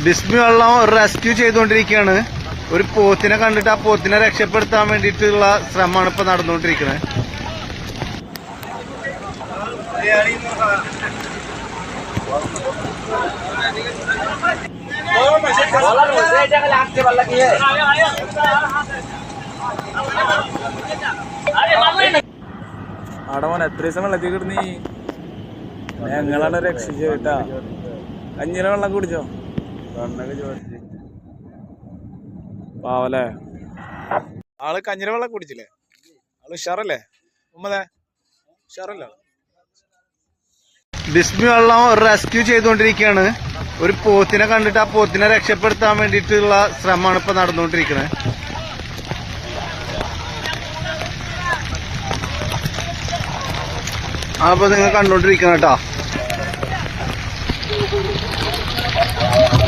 ബിസ്മി വെള്ളം റെസ്ക്യൂ ചെയ്തുകൊണ്ടിരിക്കുകയാണ്. ഒരു പോത്തിനെ കണ്ടിട്ട് ആ പോത്തിനെ രക്ഷപ്പെടുത്താൻ വേണ്ടിയിട്ടുള്ള ശ്രമമാണ് ഇപ്പൊ നടന്നുകൊണ്ടിരിക്കുന്നത്. ആടമോൻ എത്ര ദിവസം വെള്ളത്തിൽ കിടന്നീ ഞങ്ങളാണ് രക്ഷിച്ചു കേട്ടാ. കഞ്ഞില വെള്ളം കുടിച്ചോ? പാവല്ലേ ആള് കഞ്ഞില വെള്ളം കുടിച്ചില്ലേ? ആള് ഉഷാറല്ലേ ഉമ്മതേ? ഉഷാറല്ലേ? ബിസ്മി വെള്ളം റെസ്ക്യൂ ചെയ്തുകൊണ്ടിരിക്കുകയാണ്. ഒരു പോത്തിനെ കണ്ടിട്ട് ആ പോത്തിനെ രക്ഷപ്പെടുത്താൻ വേണ്ടിയിട്ടുള്ള ശ്രമമാണ് ഇപ്പൊ നടന്നുകൊണ്ടിരിക്കുന്നത്. അപ്പൊ നിങ്ങൾ കണ്ടോണ്ടിരിക്കണം കേട്ടോ.